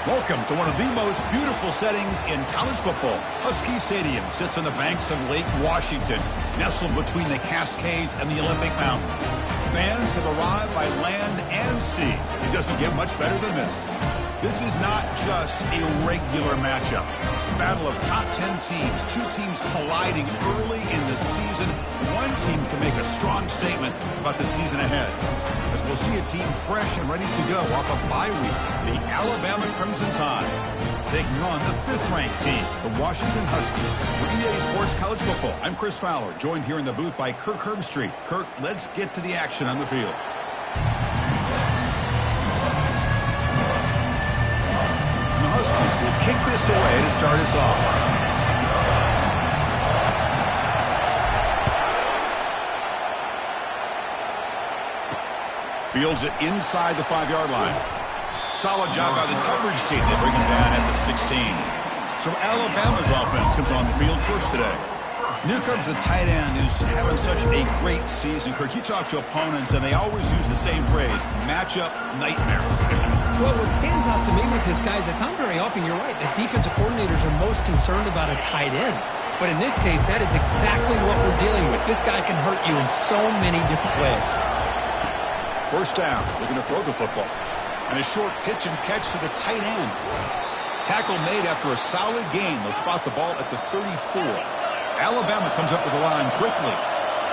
Welcome to one of the most beautiful settings in college football. Husky Stadium sits on the banks of Lake Washington, nestled between the Cascades and the Olympic Mountains. Fans have arrived by land and sea. It doesn't get much better than this. This is not just a regular matchup. Battle of top 10 teams, two teams colliding early in the season. One team can make a strong statement about the season ahead, as we'll see a team fresh and ready to go off a bye week, the Alabama Crimson Tide, taking on the 5th-ranked team, the Washington Huskies. For EA Sports College Football, I'm Chris Fowler, joined here in the booth by Kirk Herbstreit. Kirk, let's get to the action on the field. The Huskies will kick this away to start us off. Fields it inside the 5-yard line. Solid job by the coverage team. They bring him down at the 16. So Alabama's offense comes on the field first today. And here comes the tight end who's having such a great season. Kirk, you talk to opponents, and they always use the same phrase, matchup nightmares. Well, what stands out to me with this guy is it's not very often, you're right, that defensive coordinators are most concerned about a tight end. But in this case, that is exactly what we're dealing with. This guy can hurt you in so many different ways. First down, they're going to throw the football. And a short pitch and catch to the tight end. Tackle made after a solid gain. They'll spot the ball at the 34. Alabama comes up with the line quickly.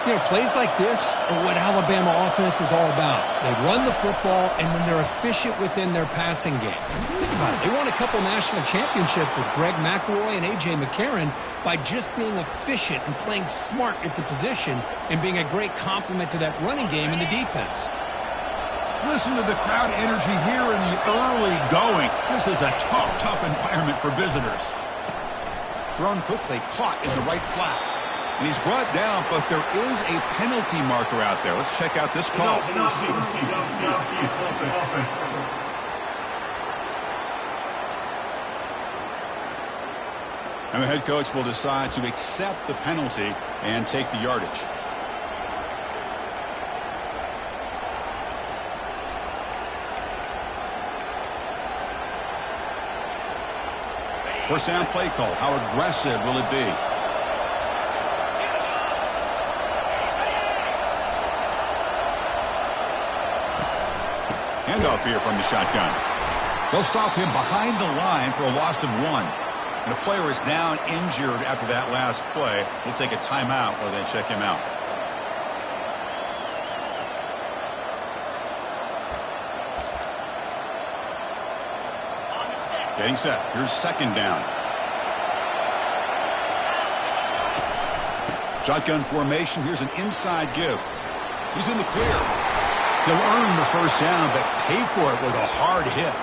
You know, plays like this are what Alabama offense is all about. They run the football, and then they're efficient within their passing game. Think about it. They won a couple national championships with Greg McElroy and A.J. McCarron by just being efficient and playing smart at the position and being a great complement to that running game in the defense. Listen to the crowd energy here in the early going. This is a tough environment for visitors. Thrown quickly, caught in the right flat. And he's brought down, but there is a penalty marker out there. Let's check out this call. And the head coach will decide to accept the penalty and take the yardage. First down play call. How aggressive will it be? Handoff here from the shotgun. They'll stop him behind the line for a loss of 1. And a player is down injured after that last play. We'll take a timeout or then check him out. Getting set. Here's second down. Shotgun formation. Here's an inside give. He's in the clear. He'll earn the first down, but pay for it with a hard hit.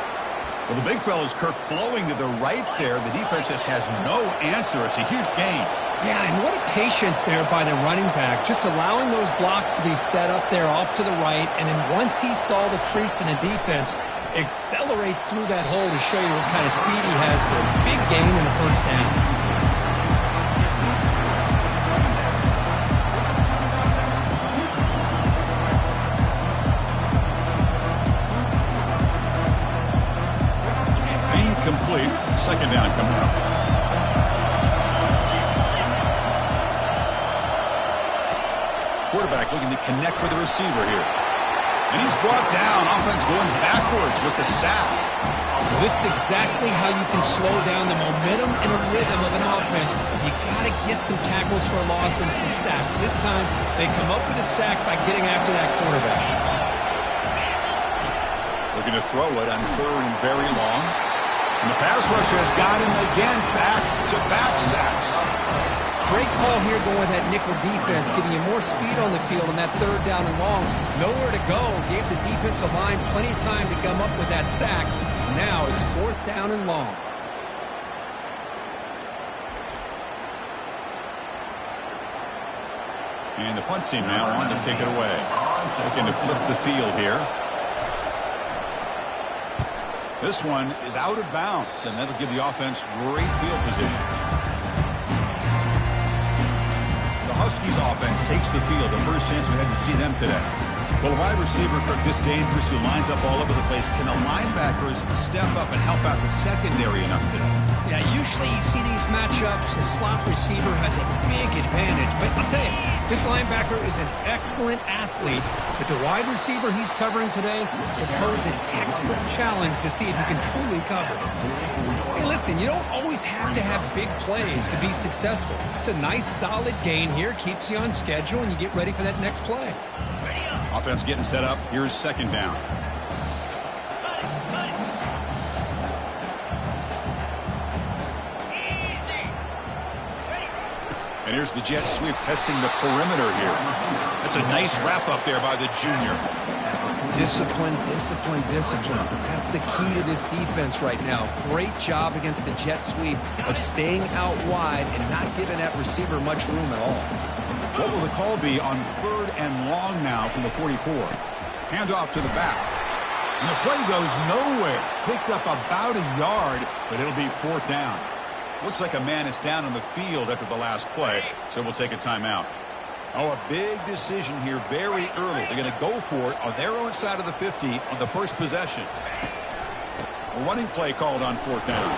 Well, the big fella's Kirk flowing to the right there. The defense just has no answer. It's a huge gain. Yeah, and what a patience there by the running back, just allowing those blocks to be set up there off to the right, and then once he saw the crease in the defense, accelerates through that hole to show you what kind of speed he has for a big gain in the first down. Incomplete. Second down coming up. Quarterback looking to connect with the receiver here. And he's brought down. Offense going backwards with the sack. This is exactly how you can slow down the momentum and a rhythm of an offense. You got to get some tackles for a loss and some sacks. This time, they come up with a sack by getting after that quarterback. Looking to throw it on 3rd and very long. And the pass rush has got him again. Back-to-back sacks. Great call here going with that nickel defense, giving you more speed on the field on that 3rd down and long. Nowhere to go. Gave the defensive line plenty of time to come up with that sack. Now it's 4th down and long. And the punt team now on to kick it away. Looking to flip the field here. This one is out of bounds, and that'll give the offense great field position. The Huskies offense takes the field. The first chance we had to see them today. Well, a wide receiver this dangerous who lines up all over the place. Can the linebackers step up and help out the secondary enough today? Yeah, usually you see these matchups, the slot receiver has a big advantage. But I'll tell you, this linebacker is an excellent athlete, but the wide receiver he's covering today will pose a textbook challenge to see if he can truly cover. Hey, listen, you don't always have to have big plays to be successful. It's a nice, solid gain here, keeps you on schedule, and you get ready for that next play. Offense getting set up. Here's second down. And here's the jet sweep testing the perimeter here. That's a nice wrap up there by the junior. Discipline, discipline, discipline. That's the key to this defense right now. Great job against the jet sweep of staying out wide and not giving that receiver much room at all. What will the call be on 3rd and long now from the 44? Handoff to the back. And the play goes nowhere. Picked up about a yard, but it'll be 4th down. Looks like a man is down on the field after the last play, so we'll take a timeout. Oh, a big decision here very early. They're going to go for it on their own side of the 50 on the first possession. A running play called on 4th down.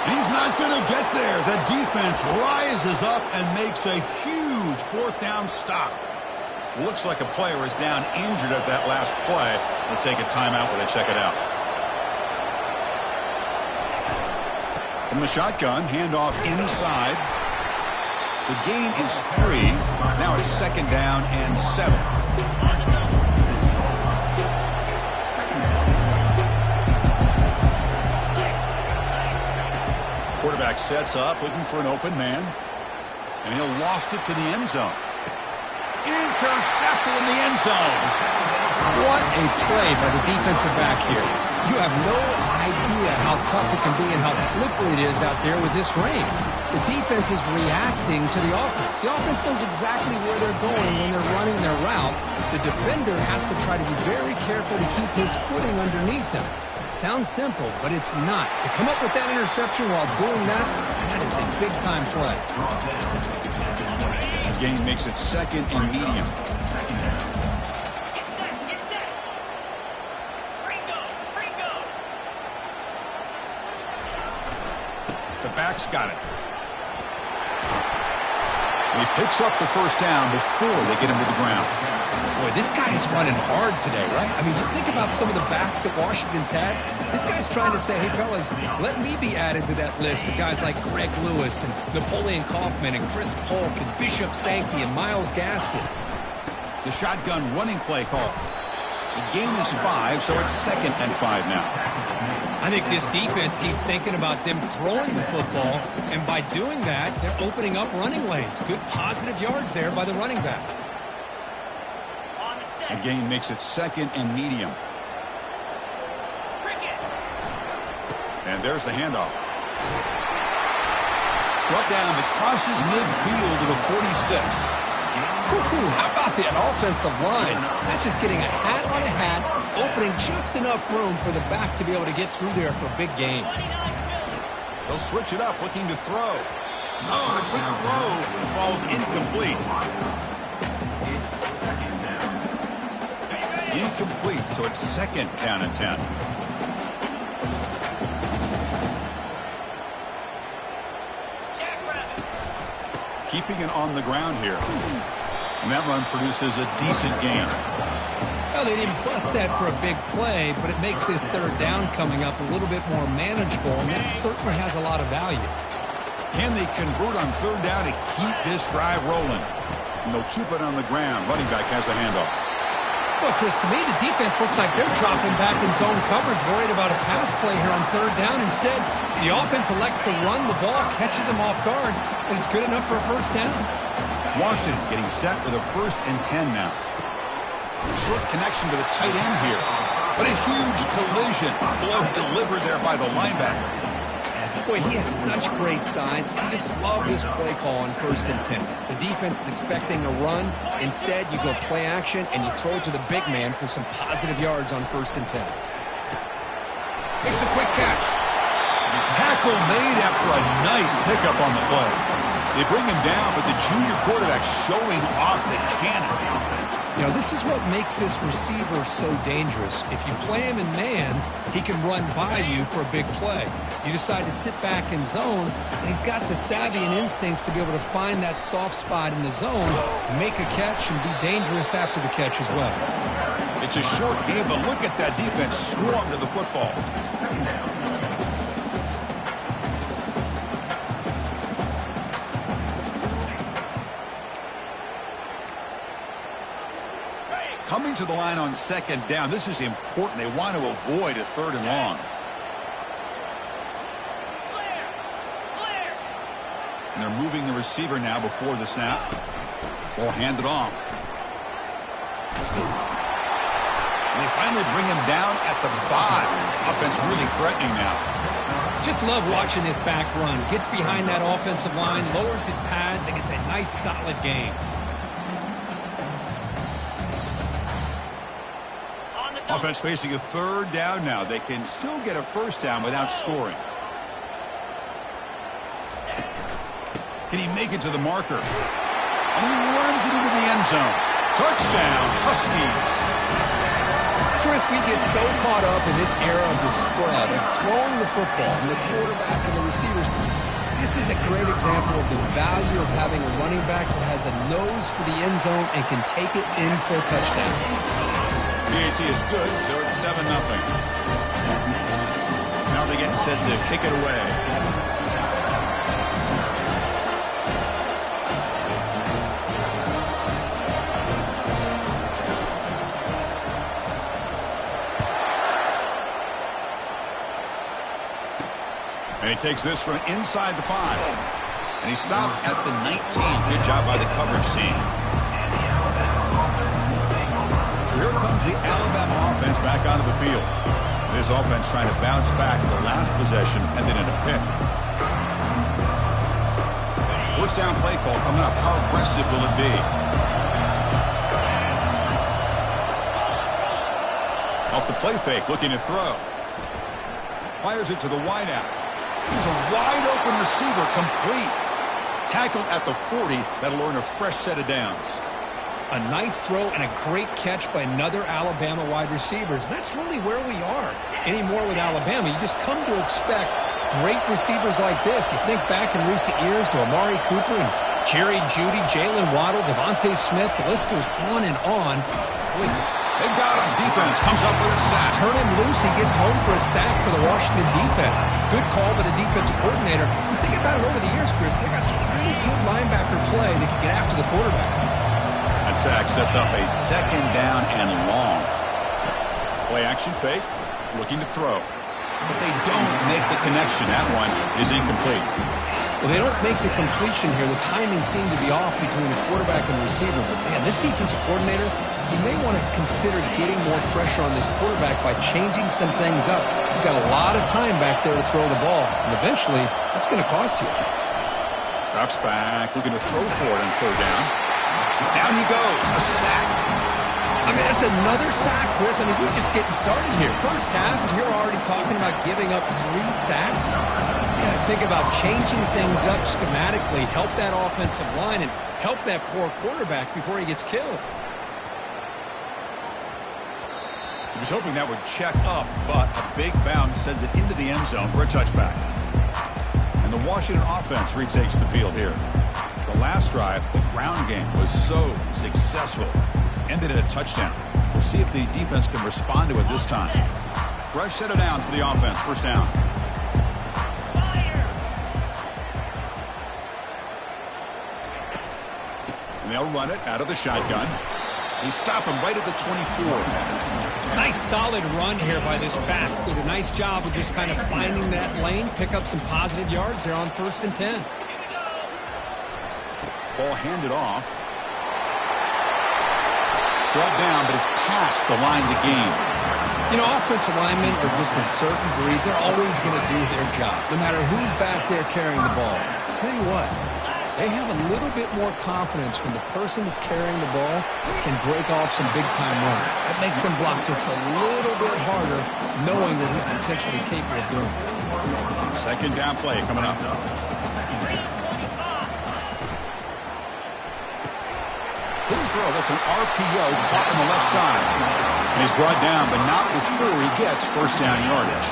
He's not going to get there. The defense rises up and makes a huge 4th down stop. Looks like a player is down injured at that last play. We'll take a timeout while they check it out. From the shotgun, handoff inside. The gain is 3. Now it's 2nd down and 7. Quarterback sets up, looking for an open man. And he'll loft it to the end zone. Intercepted in the end zone. What a play by the defensive back here. You have no idea how tough it can be and how slippery it is out there with this rain. The defense is reacting to the offense. The offense knows exactly where they're going when they're running their route. The defender has to try to be very careful to keep his footing underneath him. Sounds simple, but it's not. To come up with that interception while doing that, that is a big-time play. The gain makes it 2nd and medium. The back's got it. And he picks up the 1st down before they get him to the ground. Boy, this guy is running hard today, right? I mean, you think about some of the backs that Washington's had. This guy's trying to say, hey, fellas, let me be added to that list of guys like Greg Lewis and Napoleon Kaufman and Chris Polk and Bishop Sankey and Myles Gaston. The shotgun running play call. The gain is 5, so it's 2nd and 5 now. I think this defense keeps thinking about them throwing the football, and by doing that, they're opening up running lanes. Good positive yards there by the running back. The gain makes it 2nd and medium. And there's the handoff. Brought down that crosses midfield to the 46. How about that offensive line? That's just getting a hat on a hat, opening just enough room for the back to be able to get through there for a big gain. They'll switch it up, looking to throw. Oh, the quick throw falls incomplete. Incomplete, so it's 2nd down and 10. Keeping it on the ground here. And that run produces a decent gain. Well, they didn't bust that for a big play, but it makes this 3rd down coming up a little bit more manageable, and that certainly has a lot of value. Can they convert on 3rd down to keep this drive rolling? And they'll keep it on the ground. Running back has the handoff. Well, Chris, to me, the defense looks like they're dropping back in zone coverage, worried about a pass play here on 3rd down. Instead, the offense elects to run the ball, catches them off guard, and it's good enough for a 1st down. Washington getting set with a 1st and 10 now. Short connection to the tight end here. But a huge collision. Blow delivered there by the linebacker. Boy, he has such great size. I just love this play call on 1st and 10. The defense is expecting a run. Instead, you go play action, and you throw it to the big man for some positive yards on 1st and 10. Makes a quick catch. Tackle made after a nice pickup on the play. They bring him down, but the junior quarterback showing off the cannon. You know, this is what makes this receiver so dangerous. If you play him in man, he can run by you for a big play. You decide to sit back in zone, and he's got the savvy and instincts to be able to find that soft spot in the zone, make a catch, and be dangerous after the catch as well. It's a short game, but look at that defense swarm to the football. Coming to the line on second down, this is important. They want to avoid a third and long. And they're moving the receiver now before the snap. Ball handed off. And they finally bring him down at the 5. Offense really threatening now. Just love watching this back run. Gets behind that offensive line, lowers his pads, and gets a nice solid gain. Offense facing a third down now. They can still get a first down without scoring. Can he make it to the marker? And he runs it into the end zone. Touchdown, Huskies. Chris, we get so caught up in this era of the spread, of throwing the football, and the quarterback and the receivers. This is a great example of the value of having a running back that has a nose for the end zone and can take it in for a touchdown. PAT is good, so it's 7-0. Now they get set to kick it away. And he takes this from inside the 5. And he stopped at the 19. Good job by the coverage team. Here comes the Alabama offense back onto the field. This offense trying to bounce back the last possession and then in a pick. First down play call coming up. How aggressive will it be? Off the play fake, looking to throw. Fires it to the wideout. He's a wide-open receiver, complete. Tackled at the 40. That'll earn a fresh set of downs. A nice throw and a great catch by another Alabama wide receivers. That's really where we are anymore with Alabama. You just come to expect great receivers like this. You think back in recent years to Amari Cooper and Jerry Jeudy, Jalen Waddle, Devontae Smith. The list goes on and on. They got him. Defense comes up with a sack. Turn him loose. He gets home for a sack for the Washington defense. Good call by the defensive coordinator. You think about it over the years, Chris. They got some really good linebacker play that can get after the quarterback. That sack sets up a second down and long. Play action fake. Looking to throw. But they don't make the connection. That one is incomplete. Well, they don't make the completion here. The timing seemed to be off between the quarterback and the receiver. But, man, this defensive coordinator, you may want to consider getting more pressure on this quarterback by changing some things up. You've got a lot of time back there to throw the ball. And eventually, that's going to cost you. Drops back, looking to throw for it on third down. Down he goes. A sack. I mean, that's another sack, Chris. I mean, we're just getting started here. First half, and you're already talking about giving up 3 sacks. Yeah, think about changing things up schematically, help that offensive line, and help that poor quarterback before he gets killed. He was hoping that would check up, but a big bounce sends it into the end zone for a touchback. And the Washington offense retakes the field here. The last drive, the ground game was so successful. Ended in a touchdown. We'll see if the defense can respond to it this time. Fresh set of downs for the offense. First down. And they'll run it out of the shotgun. They stop him right at the 24. Nice solid run here by this back. Did a nice job of just kind of finding that lane, pick up some positive yards there on 1st and 10. Ball handed off. Brought down, but it's past the line to gain. You know, offensive linemen are just a certain breed. They're always going to do their job, no matter who's back there carrying the ball. I'll tell you what, they have a little bit more confidence when the person that's carrying the ball can break off some big-time runs. That makes them block just a little bit harder, knowing that he's potentially capable of doing it. Second down play coming up. throw. That's an RPO caught on the left side. And he's brought down, but not before he gets first down yardage.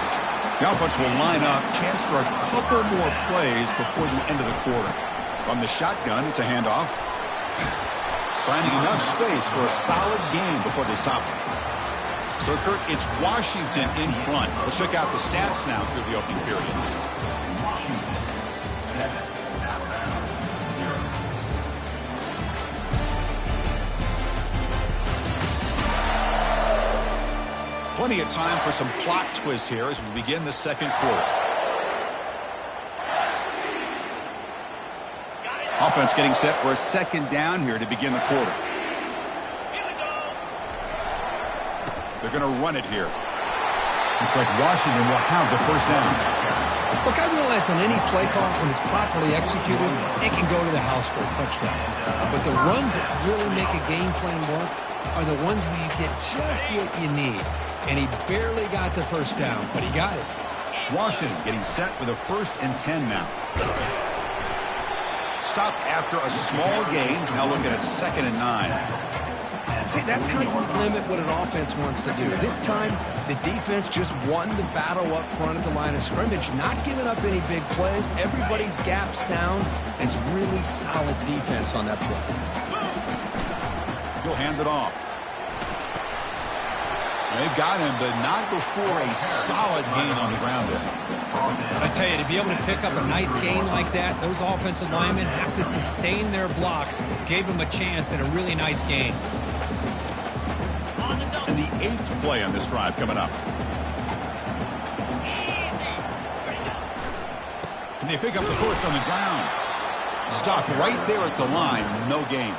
The offense will line up. Chance for a couple more plays before the end of the quarter. From the shotgun, it's a handoff. Finding enough space for a solid game before they stop him. So, Kurt, it's Washington in front. Let's check out the stats now through the opening period. Plenty of time for some plot twists here as we begin the second quarter. Offense getting set for a second down here to begin the quarter. They're going to run it here. Looks like Washington will have the first down. Look, I realize on any play call, when it's properly executed, it can go to the house for a touchdown. But the runs that really make a game plan work are the ones where you get just what you need. And he barely got the first down, but he got it. Washington getting set with a 1st and 10 now. Stop after a small gain. Now looking at 2nd and 9. See, that's how you limit what an offense wants to do. This time, the defense just won the battle up front at the line of scrimmage, not giving up any big plays. Everybody's gap sound, and it's really solid defense on that play. He'll hand it off. They've got him, but not before a solid gain on the ground there. I tell you, to be able to pick up a nice gain like that, those offensive linemen have to sustain their blocks. Gave them a chance at a really nice gain. And the 8th play on this drive coming up. Can they pick up the first on the ground? Stopped right there at the line. No gain.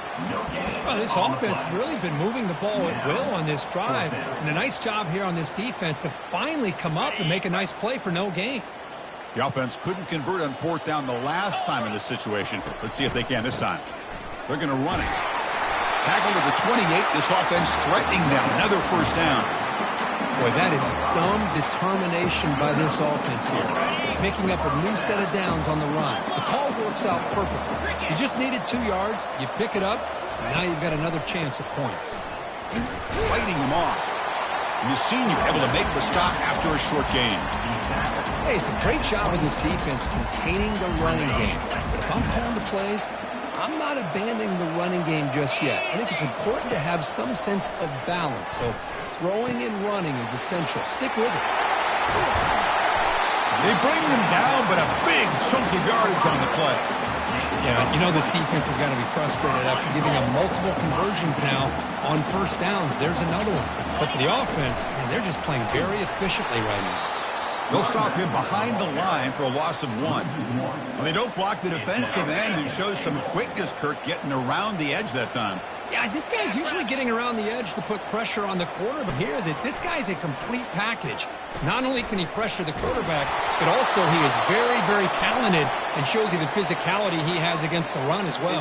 Well, this offense has really been moving the ball at will on this drive. And a nice job here on this defense to finally come up and make a nice play for no gain. The offense couldn't convert on 4th down the last time in this situation. Let's see if they can this time. They're going to run it. Tackled at the 28. This offense threatening now. Another first down. Boy, that is some determination by this offense here. Picking up a new set of downs on the run. The call works out perfectly. You just needed 2 yards. You pick it up. And now you've got another chance at points. Fighting him off. Mussini able to make the stop after a short gain. Hey, it's a great job of this defense containing the running game. If I'm calling the plays, I'm not abandoning the running game just yet. I think it's important to have some sense of balance. So throwing and running is essential. Stick with it. They bring them down, but a big chunk of yardage on the play. Yeah, you know this defense has got to be frustrated after giving up multiple conversions now on first downs. There's another one. But for the offense, man, they're just playing very efficiently right now. They'll stop him behind the line for a loss of 1. Well, they don't block the defensive end, who shows some quickness, Kirk, getting around the edge that time. Yeah, this guy's usually getting around the edge to put pressure on the quarterback. But here, that this guy's a complete package. Not only can he pressure the quarterback, but also he is very, very talented and shows you the physicality he has against the run as well.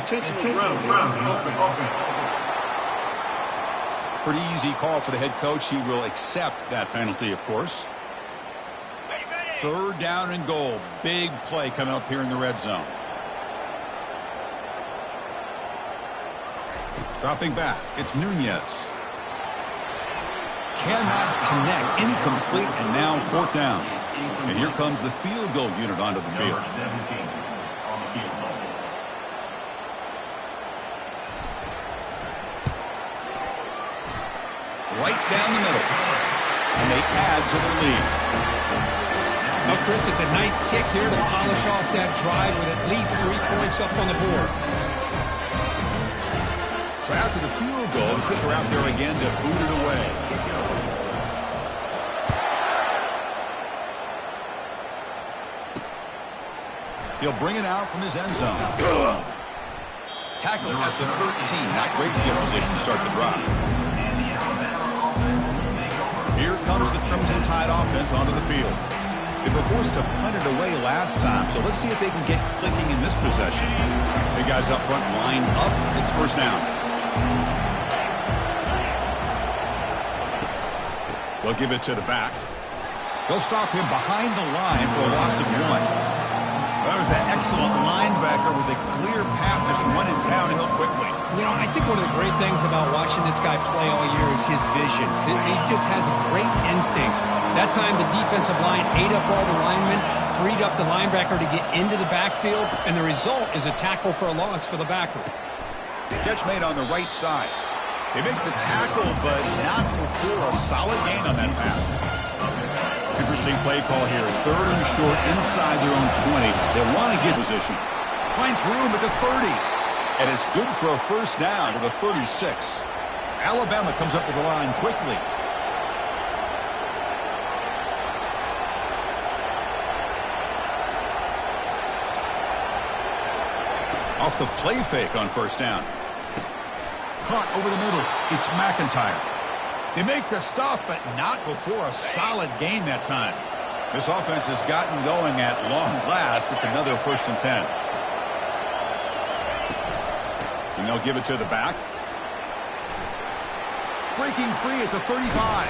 Pretty easy call for the head coach. He will accept that penalty, of course. 3rd down and goal. Big play coming up here in the red zone. Dropping back, it's Nunez. Cannot connect, incomplete, and now 4th down. And here comes the field goal unit onto the field. Right down the middle. And they add to the lead. Well, Chris, it's a nice kick here to polish off that drive with at least 3 points up on the board. So after the field goal, the kicker out there again to boot it away. He'll bring it out from his end zone. Tackle at the 13. Not great field position to start the drive. Here comes the Crimson Tide offense onto the field. They were forced to punt it away last time, so let's see if they can get clicking in this possession. The guys up front lined up. It's first down. They'll give it to the back. They'll stop him behind the line for a loss of 1. That was that excellent linebacker with a clear path just running downhill quickly. You know, I think one of the great things about watching this guy play all year is his vision. He just has great instincts. That time the defensive line ate up all the linemen, freed up the linebacker to get into the backfield, and the result is a tackle for a loss for the backer. Catch made on the right side. They make the tackle, but not before a solid gain on that pass. Interesting play call here. 3rd and short inside their own 20. They want to get position. Finds room at the 30. And it's good for a first down to the 36. Alabama comes up to the line quickly. Off the play fake on first down. Caught over the middle. It's McIntyre. They make the stop, but not before a solid gain that time. This offense has gotten going at long last. It's another 1st and 10. And they'll give it to the back. Breaking free at the 35.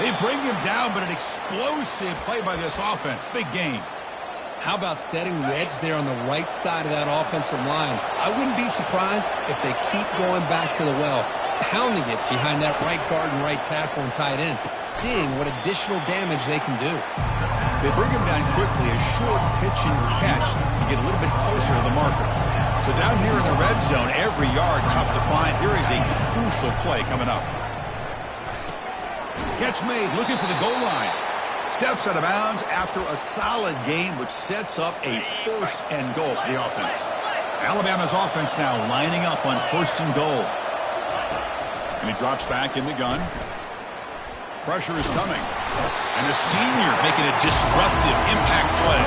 They bring him down, but an explosive play by this offense. Big gain. How about setting the edge there on the right side of that offensive line? I wouldn't be surprised if they keep going back to the well, pounding it behind that right guard and right tackle and tight end, seeing what additional damage they can do. They bring him down quickly, a short pitch and catch to get a little bit closer to the marker. So down here in the red zone, every yard tough to find. Here is a crucial play coming up. Catch made, looking for the goal line. Steps out of bounds after a solid gain, which sets up a 1st and goal for the offense. Alabama's offense now lining up on 1st and goal. And he drops back in the gun. Pressure is coming. And the senior making a disruptive impact play.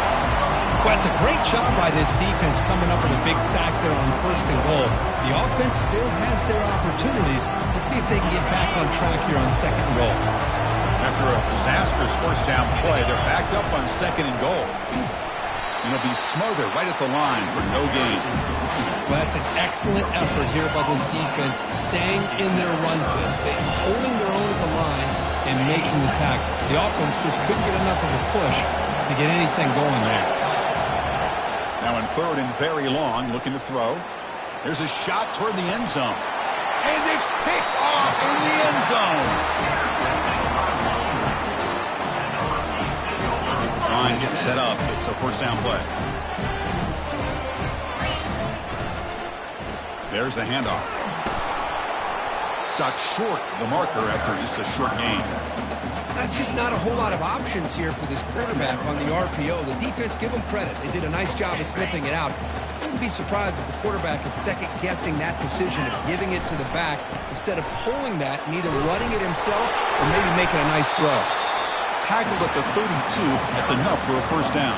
Well, it's a great job by this defense coming up with a big sack there on 1st and goal. The offense still has their opportunities. Let's see if they can get back on track here on 2nd and goal. After a disastrous 1st down play, they're backed up on 2nd and goal. And it'll be smothered right at the line for no gain. Well, that's an excellent effort here by this defense, staying in their run fist, holding their own at the line and making the tackle. The offense just couldn't get enough of a push to get anything going there. Now in 3rd and very long, looking to throw. There's a shot toward the end zone. And it's picked off in the end zone. Line getting set up. It's a 1st down play. There's the handoff. Stopped short the marker after just a short gain. That's just not a whole lot of options here for this quarterback on the RPO. The defense, give them credit. They did a nice job of sniffing it out. I wouldn't be surprised if the quarterback is second-guessing that decision of giving it to the back instead of pulling that and either running it himself or maybe making a nice throw. Tackled at the 32. That's enough for a 1st down.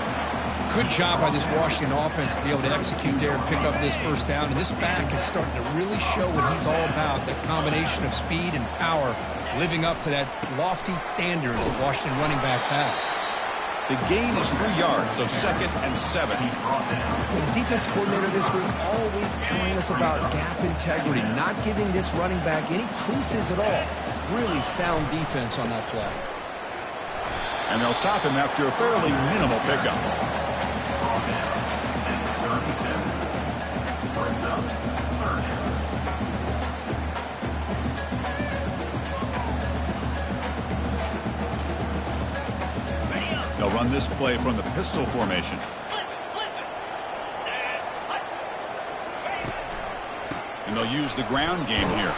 Good job by this Washington offense to be able to execute there and pick up this 1st down. And this back is starting to really show what he's all about, that combination of speed and power, living up to that lofty standards that Washington running backs have. The gain is 3 yards, so 2nd and 7. The defense coordinator this week all week telling us about gap integrity, not giving this running back any creases at all. Really sound defense on that play. And they'll stop him after a fairly minimal pickup. They'll run this play from the pistol formation. And they'll use the ground game here.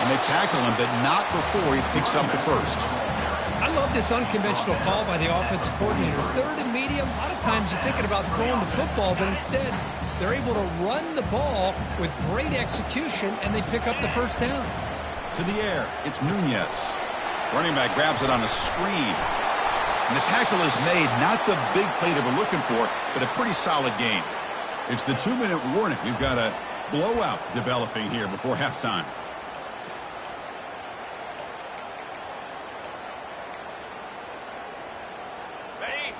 And they tackle him, but not before he picks up the 1st. I love this unconventional call by the offensive coordinator. 3rd and medium, a lot of times you're thinking about throwing the football, but instead they're able to run the ball with great execution, and they pick up the 1st down. To the air, it's Nunez. Running back grabs it on a screen. And the tackle is made, not the big play they were looking for, but a pretty solid gain. It's the 2-minute warning. You've got a blowout developing here before halftime.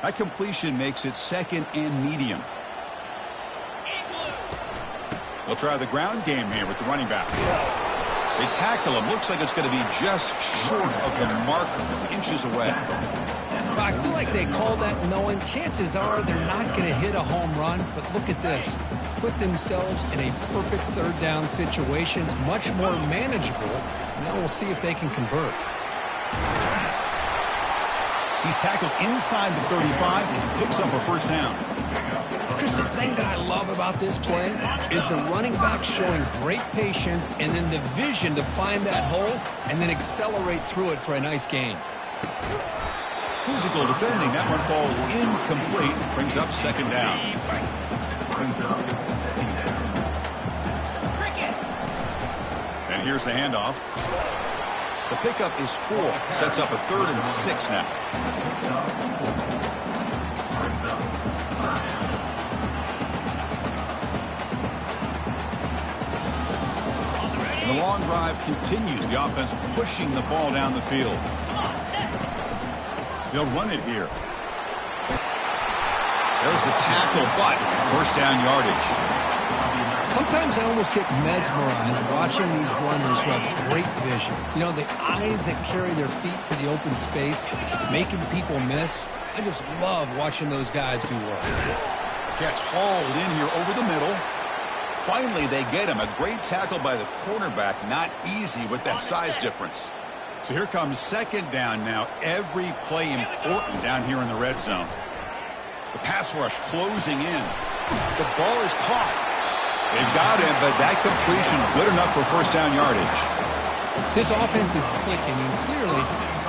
That completion makes it 2nd and medium. They'll try the ground game here with the running back. They tackle him. Looks like it's going to be just short of the marker, inches away. I I feel like they called that knowing chances are they're not going to hit a home run, but look at this. Put themselves in a perfect third down situation. It's much more manageable. Now we'll see if they can convert. He's tackled inside the 35 and picks up a first down. Chris, the thing that I love about this play is the running back showing great patience and then the vision to find that hole and then accelerate through it for a nice gain. Physical defending. That one falls incomplete. Brings up second down. And here's the handoff. The pickup is 4. Sets up a 3rd and 6 now. The long drive continues. The offense pushing the ball down the field. They'll run it here. There's the tackle, but first down yardage. Sometimes I almost get mesmerized watching these runners who have great vision. You know, the eyes that carry their feet to the open space, making people miss. I just love watching those guys do work. Catch hauled in here over the middle. Finally, they get him. A great tackle by the cornerback. Not easy with that size difference. So here comes second down now. Every play important down here in the red zone. The pass rush closing in. The ball is caught. They've got him, but that completion good enough for first down yardage. This offense is clicking, and clearly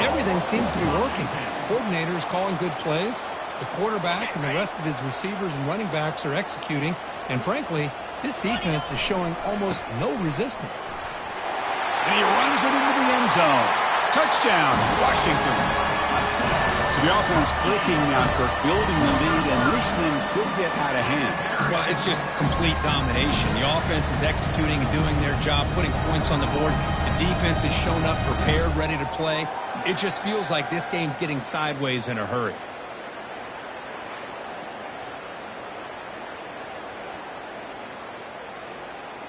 everything seems to be working. Coordinator is calling good plays. The quarterback and the rest of his receivers and running backs are executing. And frankly, this defense is showing almost no resistance. And he runs it into the end zone. Touchdown, Washington. So the offense clicking now, Kirk, building the lead, and this one could get out of hand. Well, it's just complete domination. The offense is executing and doing their job, putting points on the board. The defense has shown up prepared, ready to play. It just feels like this game's getting sideways in a hurry.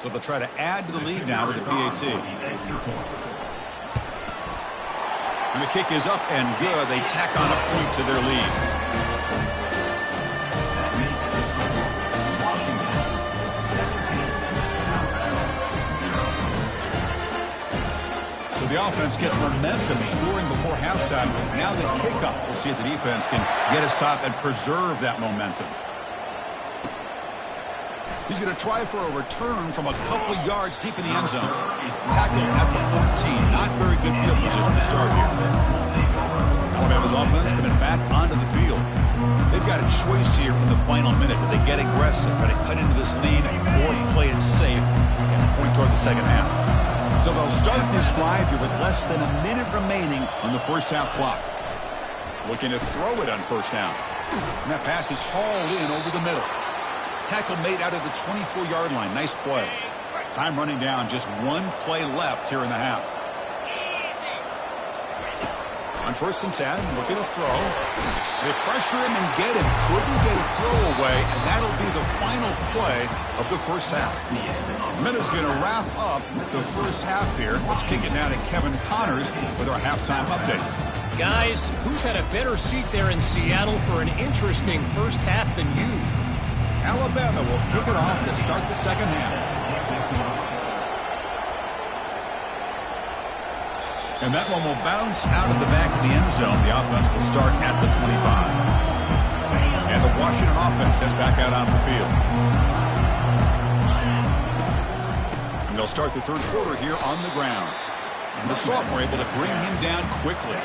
So they'll try to add to the lead now with the PAT. And the kick is up and good. They tack on a point to their lead. So the offense gets momentum, scoring before halftime. Now the kickoff. We'll see if the defense can get a stop and preserve that momentum. He's going to try for a return from a couple of yards deep in the end zone. Tackled at the 14. Not very good field position to start here. Alabama's offense coming back onto the field. They've got a choice here in the final minute. Do they get aggressive, try to cut into this lead, or play it safe and point toward the second half? So they'll start this drive here with less than a minute remaining on the first half clock. Looking to throw it on first down. And that pass is hauled in over the middle. Tackle made out of the 24-yard line. Nice play. Time running down. Just one play left here in the half. On first and 10, looking to throw. They pressure him and get him. Couldn't get a throw away, and that'll be the final play of the first half. Minute's going to wrap up the first half here. Let's kick it now to Kevin Connors with our halftime update. Guys, who's had a better seat there in Seattle for an interesting first half than you? Alabama will kick it off to start the second half. And that one will bounce out of the back of the end zone. The offense will start at the 25. And the Washington offense heads back out on the field. And they'll start the third quarter here on the ground. And the sophomore able to bring him down quickly.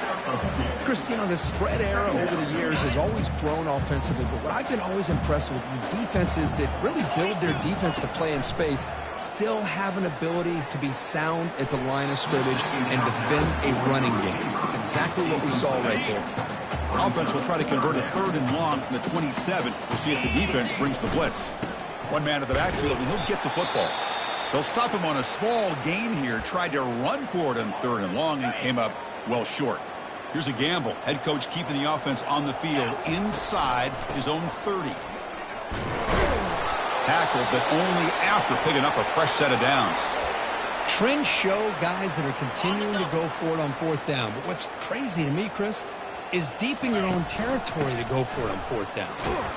Chris, you know, the spread era over the years has always grown offensively, but what I've been always impressed with the defenses that really build their defense to play in space still have an ability to be sound at the line of scrimmage and defend a running game. That's exactly what we saw right there. Offense will try to convert a third and long from the 27. We'll see if the defense brings the blitz. One man to the backfield, and he'll get the football. They'll stop him on a small gain here. Tried to run for it on third and long and came up well short. Here's a gamble. Head coach keeping the offense on the field inside his own 30. Tackled, but only after picking up a fresh set of downs. Trends show guys that are continuing to go for it on fourth down. But what's crazy to me, Chris, is deep in your own territory to go for it on fourth down.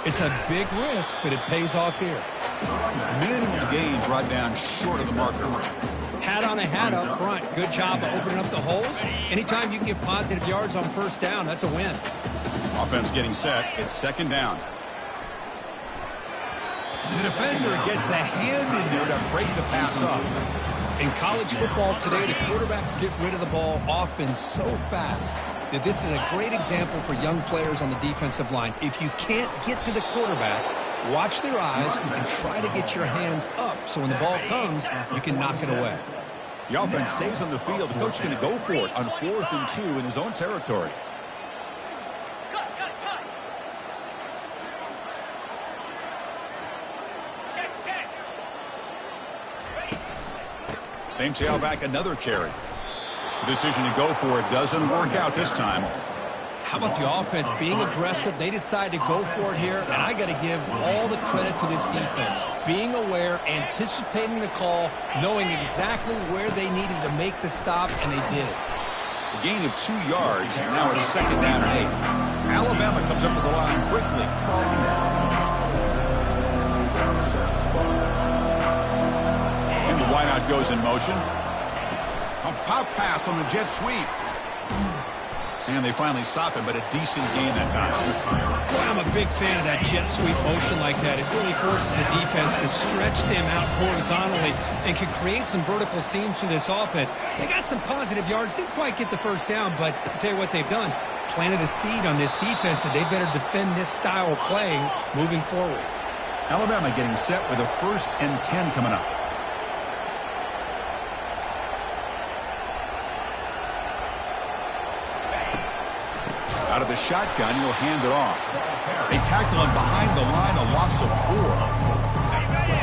It's a big risk, but it pays off here. Minimal gain brought down short of the marker. Hat on a hat up front. Good job of opening up the holes. Anytime you can get positive yards on first down, that's a win. Offense getting set. It's second down. The defender gets a hand in there to break the pass up. In college football today, the quarterbacks get rid of the ball often so fast that this is a great example for young players on the defensive line. If you can't get to the quarterback, watch their eyes and try to get your hands up so when the ball comes, you can knock it away. The offense stays on the field. The coach is going to go for it on 4th and 2 in his own territory. Same tailback, another carry. The decision to go for it doesn't work out this time. How about the offense being aggressive? They decide to go for it here, and I got to give all the credit to this defense. Being aware, anticipating the call, knowing exactly where they needed to make the stop, and they did it. A gain of 2 yards, and now it's second down and 8. Alabama comes up to the line quickly. And the wideout goes in motion. A pop pass on the jet sweep. And they finally stop him, but a decent gain that time. Boy, I'm a big fan of that jet sweep motion like that. It really forces the defense to stretch them out horizontally and can create some vertical seams through this offense. They got some positive yards. Didn't quite get the first down, but I'll tell you what they've done. Planted a seed on this defense, and they better defend this style of play moving forward. Alabama getting set with a 1st and 10 coming up. Out of the shotgun, he'll hand it off. They tackle him behind the line, a loss of 4.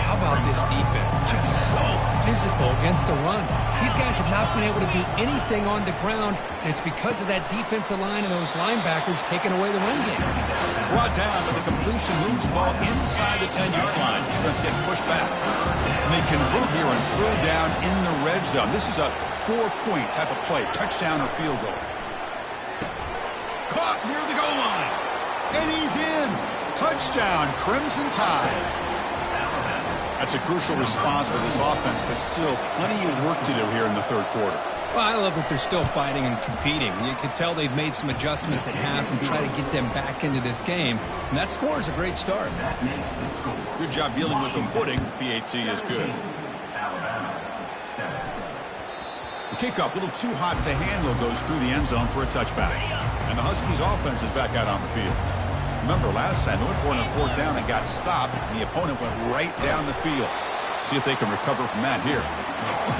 How about this defense? Just so physical against the run. These guys have not been able to do anything on the ground, and it's because of that defensive line and those linebackers taking away the run game. Brought down, but the completion moves the ball inside the 10-yard line. Defense getting pushed back. And they convert here on 3rd down in the red zone. This is a 4-point type of play, touchdown or field goal. Caught near the goal line. And he's in. Touchdown, Crimson Tide. That's a crucial response by this offense, but still plenty of work to do here in the 3rd quarter. Well, I love that they're still fighting and competing. You can tell they've made some adjustments at half and try to get them back into this game. And that score is a great start. Good job dealing with the footing. PAT is good. The kickoff, a little too hot to handle, goes through the end zone for a touchback. And the Huskies offense is back out on the field. Remember, last time they went for it on 4th down and got stopped, and the opponent went right down the field. See if they can recover from that here.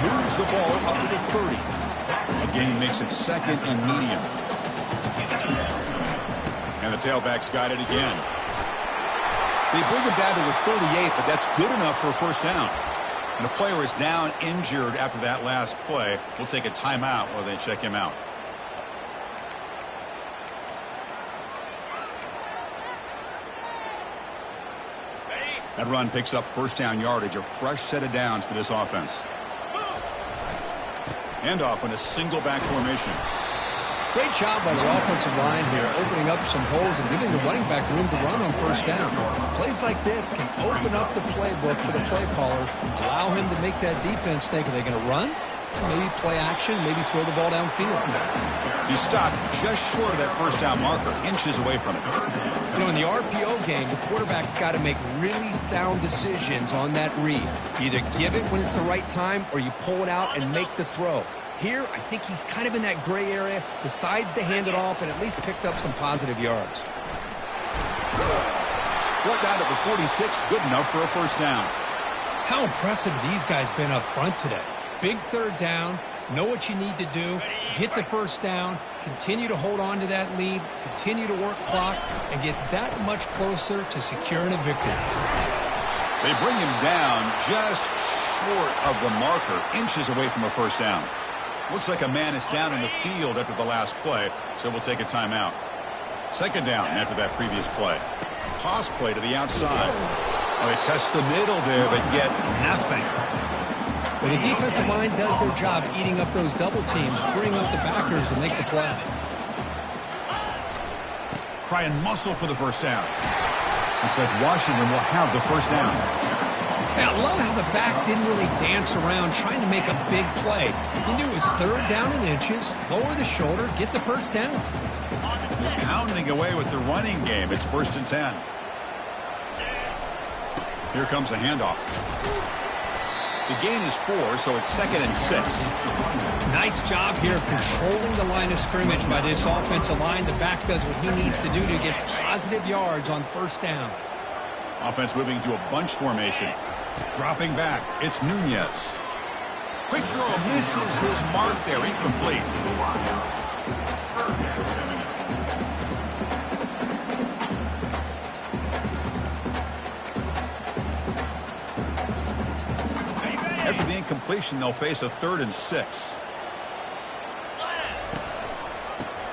Moves the ball up to the 30. A gain makes it 2nd and medium. And the tailback's got it again. They bring him down to the 38, but that's good enough for a 1st down. And a player is down injured after that last play. We'll take a timeout while they check him out. That run picks up 1st down yardage, a fresh set of downs for this offense. Handoff in a single back formation. Great job by the offensive line here, opening up some holes and giving the running back room to run on 1st down. Plays like this can open up the playbook for the play caller, allow him to make that defense think, are they going to run? Maybe play action, maybe throw the ball downfield. He stopped just short of that 1st down marker, inches away from it. You know, in the RPO game, the quarterback's got to make really sound decisions on that read. You either give it when it's the right time or you pull it out and make the throw. Here, I think he's kind of in that gray area, decides to hand it off and at least picked up some positive yards. Brought down to the 46, good enough for a 1st down. How impressive have these guys been up front today? Big 3rd down, know what you need to do, get the 1st down, continue to hold on to that lead, continue to work clock, and get that much closer to securing a victory. They bring him down just short of the marker, inches away from a 1st down. Looks like a man is down in the field after the last play, so we'll take a timeout. 2nd down after that previous play. Toss play to the outside. Oh, they test the middle there, but get nothing. But the defensive line does their job eating up those double teams, freeing up the backers to make the play. Try and muscle for the first down. Looks like Washington will have the first down. Yeah, I love how the back didn't really dance around trying to make a big play. He knew it was third down and inches, lower the shoulder, get the first down. They're pounding away with the running game. It's 1st and 10. Here comes the handoff. The gain is 4, so it's 2nd and 6. Nice job here of controlling the line of scrimmage by this offensive line. The back does what he needs to do to get positive yards on first down. Offense moving to a bunch formation. Dropping back, it's Nunez. Quick throw, misses his mark there, incomplete. After the incompletion, they'll face a 3rd and 6.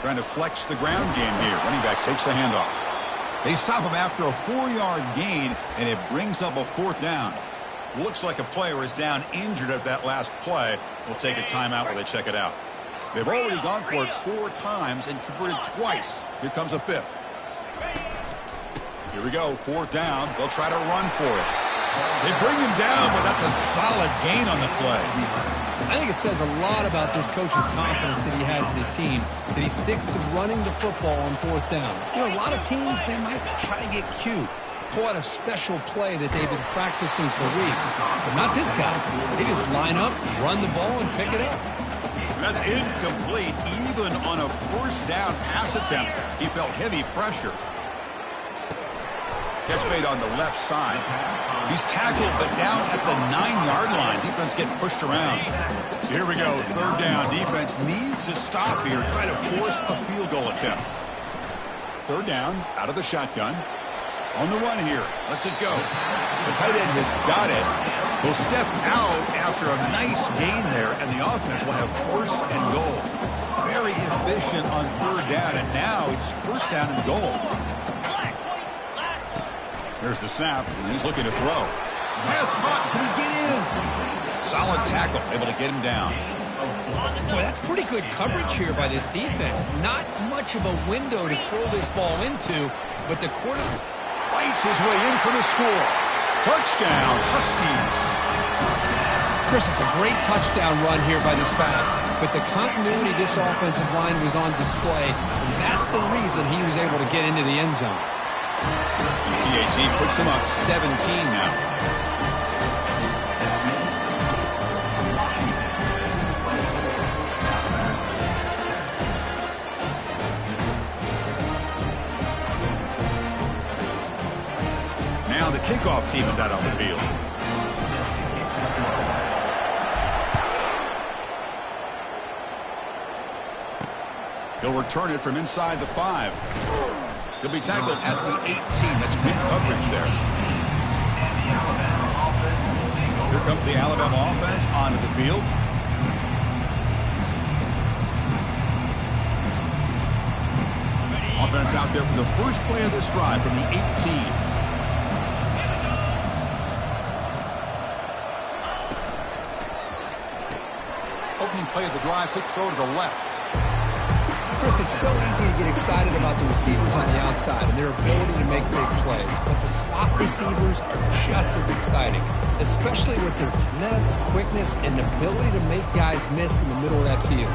Trying to flex the ground game here. Running back takes the handoff. They stop him after a 4-yard gain, and it brings up a 4th down. Looks like a player is down injured at that last play. We'll take a timeout while they check it out. They've already gone for it 4 times and converted twice. Here comes a 5th. Here we go, 4th down. They'll try to run for it. They bring him down, but that's a solid gain on the play. I think it says a lot about this coach's confidence that he has in his team, that he sticks to running the football on 4th down. You know, a lot of teams, they might try to get cute, pull out a special play that they've been practicing for weeks. But not this guy. They just line up, run the ball, and pick it up. That's incomplete. Even on a 1st down pass attempt, he felt heavy pressure. Catch made on the left side. He's tackled, but down at the 9-yard line. Defense getting pushed around. So here we go. 3rd down. Defense needs to stop here. Try to force a field goal attempt. 3rd down. Out of the shotgun. On the run here. Lets it go. The tight end has got it. He'll step out after a nice gain there, and the offense will have 1st and goal. Very efficient on 3rd down, and now it's 1st down and goal. There's the snap, and he's looking to throw. Pass caught. Can he get in? Solid tackle, able to get him down. Boy, that's pretty good coverage here by this defense. Not much of a window to throw this ball into, but the quarterback fights his way in for the score. Touchdown, Huskies. Chris, it's a great touchdown run here by this back, but the continuity this offensive line was on display, and that's the reason he was able to get into the end zone. PAT puts him up 17 now. Now the kickoff team is out on the field. He'll return it from inside the 5. He'll be tackled at the 18. That's good coverage there. Here comes the Alabama offense onto the field. Offense out there for the first play of this drive from the 18. Opening play of the drive, quick throw to the left. Chris, it's so easy to get excited about the receivers on the outside and their ability to make big plays, but the slot receivers are just as exciting, especially with their finesse, quickness, and ability to make guys miss in the middle of that field.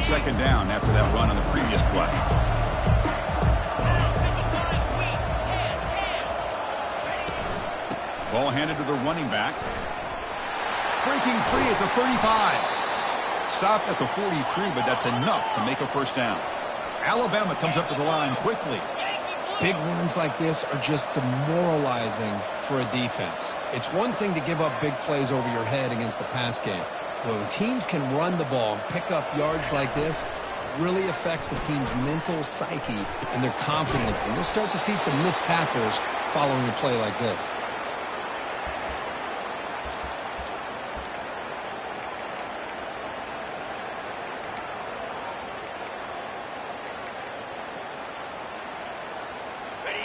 2nd down after that run on the previous play. Ball handed to the running back. Breaking free at the 35. Stopped at the 43, but that's enough to make a 1st down. Alabama comes up to the line quickly. Big runs like this are just demoralizing for a defense. It's one thing to give up big plays over your head against the pass game. But when teams can run the ball and pick up yards like this, it really affects the team's mental psyche and their confidence. And you'll start to see some missed tackles following a play like this.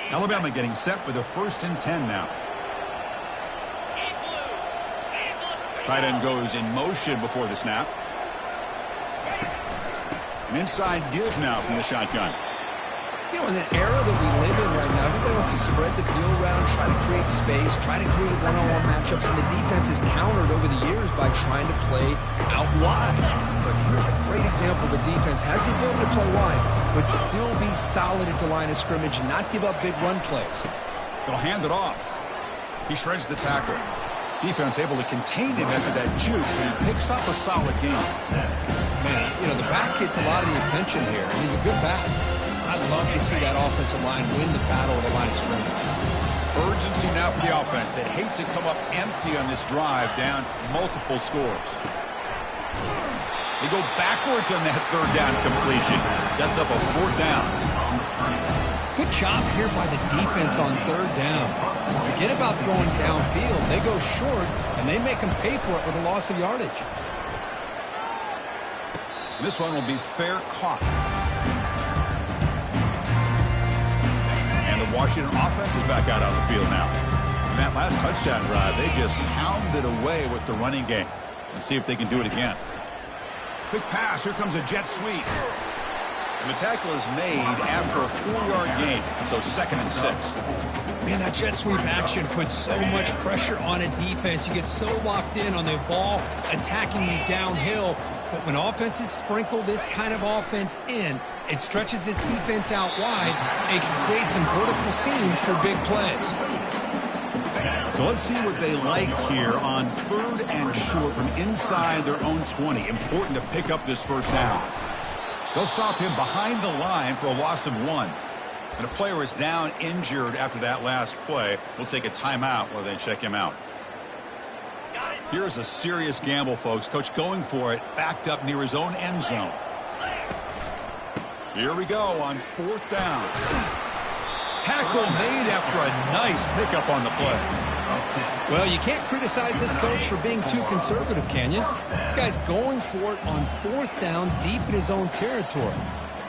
Alabama getting set with a 1st and 10 now. Tight end goes in motion before the snap. An inside give now from the shotgun. You know, in the era that we live in right now, everybody wants to spread the field around, try to create space, try to create one-on-one matchups, and the defense is countered over the years by trying to play out wide. But here's a great example. The defense has the ability to play wide, but still be solid at the line of scrimmage and not give up big run plays. They'll hand it off. He shreds the tackle. Defense able to contain him after that juke, and he picks up a solid gain. Man, you know, the back gets a lot of the attention here, and he's a good back. I'd love to see that offensive line win the battle of the line of scrimmage. Urgency now for the offense. They'd hate to come up empty on this drive, down multiple scores. They go backwards on that third down completion. Sets up a fourth down. Good job here by the defense on third down. Forget about throwing downfield. They go short, and they make them pay for it with a loss of yardage. This one will be fair caught. And the Washington offense is back out on the field now. In that last touchdown drive, they just pounded away with the running game. Let's see if they can do it again. Quick pass. Here comes a jet sweep. And the tackle is made after a 4-yard gain, so 2nd and 6. Man, that jet sweep action puts so much pressure on a defense. You get so locked in on the ball attacking you downhill. But when offenses sprinkle this kind of offense in, it stretches this defense out wide and can create some vertical seams for big plays. So let's see what they like here on 3rd and short from inside their own 20. Important to pick up this first down. They'll stop him behind the line for a loss of 1. And a player is down injured after that last play. We'll take a timeout while they check him out. Here's a serious gamble, folks. Coach going for it, backed up near his own end zone. Here we go on 4th down. Tackle made after a nice pickup on the play. Well, you can't criticize this coach for being too conservative, can you? This guy's going for it on 4th down deep in his own territory.